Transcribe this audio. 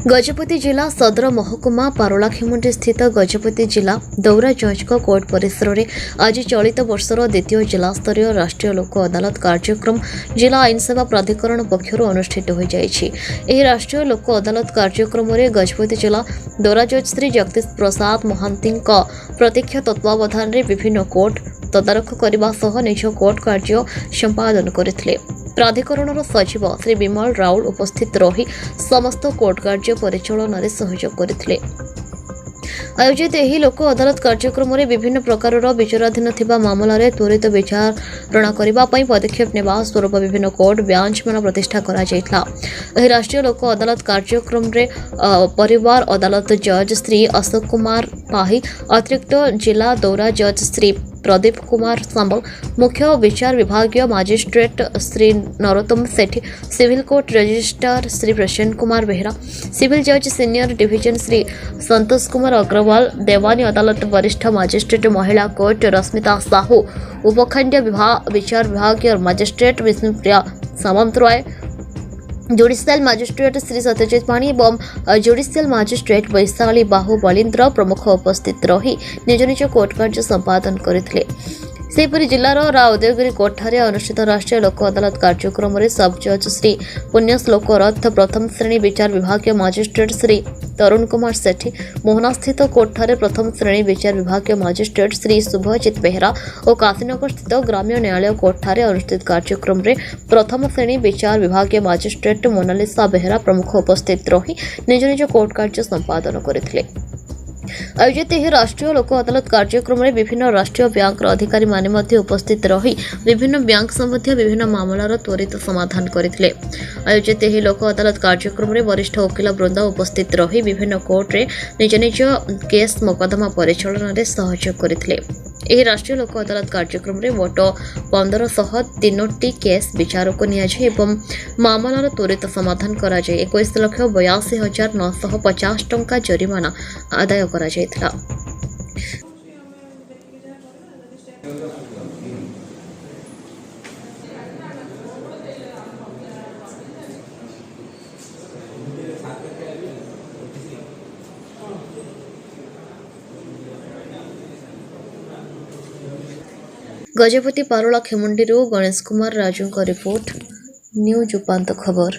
गजपति जिला सदर महकुमा पारोलाखेमुंडी स्थित गजपति जिला दौरा जज कोर्ट परिसर में आज चलित वर्षर द्वितीय जिला स्तरीय राष्ट्रीय लोक अदालत कार्यक्रम जिला आईन सेवा प्राधिकरण पक्षर अनुष्ठित हो जाएगी। राष्ट्रीय लोक अदालत कार्यक्रम में गजपति जिला दौरा जज श्री जगदीश प्रसाद महांती प्रत्यक्ष तत्वावधान में विभिन्न कोर्ट तदारख करने सह निज कोर्ट कार्य संपादन करथिले। प्राधिकरणर सचिव श्री विमल राउल उपस्थित रही समस्त कोर्ट कार्य परिचालन में सहयोग करथिले। आयोजित यह लोक अदालत कार्यक्रम में विभिन्न प्रकार विचाराधीन थिबा मामला रे त्वरित विचारणा करने पदक्षेप नेबा स्वरूप विभिन्न कोर्ट बेंच मान प्रतिष्ठा करा जायतला। राष्ट्रीय लोक अदालत कार्यक्रम रे परिवार अदालत जज श्री अशोक कुमार पाही, अतिरिक्त जिला दौरा जज श्री प्रदीप कुमार सांबल, मुख्य विचार विभागीय मजिस्ट्रेट श्री नरोत्तम सेठी, सिविल कोर्ट रजिस्ट्रार श्री प्रसन्न कुमार बेहरा, सिविल जज सीनियर डिवीजन श्री संतोष कुमार अग्रवाल, देवानी अदालत वरिष्ठ मजिस्ट्रेट महिला कोर्ट रश्मिता साहू, उपखंड विचार विभागीय magistrate Vishnupriya Samantaray, judicial magistrate Shri Satyajit पाणी एवं जुडिशियल मजिस्ट्रेट वैशाली बाहु बलिंद्र प्रमुख उपस्थित रही निज निज कोर्ट कार्य संपादन करथिले। सेहीपरि जिलार उदयगिरी कोर्ट ठारे अनुष्ठित राष्ट्रीय लोक अदालत कार्यक्रम में सब जज श्री पुण्यश्लोक रथ, प्रथम श्रेणी विचार विभागीय मजिस्ट्रेट श्री तरुण कुमार सेठी, मोहना स्थित कोर्ट ठारे प्रथम श्रेणी विचार विभागीय मजिस्ट्रेट श्री शुभजित बेहरा और काशीनगर स्थित ग्राम्य न्यायालय कोर्ट ठारे अनुष्ठित कार्यक्रम में प्रथम श्रेणी विचार विभागीय मजिस्ट्रेट मोनालिसा बेहरा प्रमुख उपस्थित रही निज निज कोर्ट कार्य संपादन करथिले। आयोजित यह राष्ट्रीय लोक अदालत कार्यक्रम में विभिन्न राष्ट्रीय बैंक अधिकारी माने उपस्थित रही विभिन्न बैंक संबंधी विभिन्न मामलार त्वरित समाधान करथिले। आयोजित यह लोक अदालत कार्यक्रम में वरिष्ठ वकील वृंद उपस्थित रही विभिन्न कोर्ट रे निज निज केस मोकदमा परिचालन में सहयोग करथिले। यह राष्ट्रीय लोक अदालत कार्यक्रम में मोट 1503 केस विचार को एवं मामलार त्वरित समाधान करा 21,82,950 टंका जरिमाना आदाय करा जायथिला। गजपति पारोला खेमुंडी गणेश कुमार राजू का रिपोर्ट, न्यूज उपांत खबर।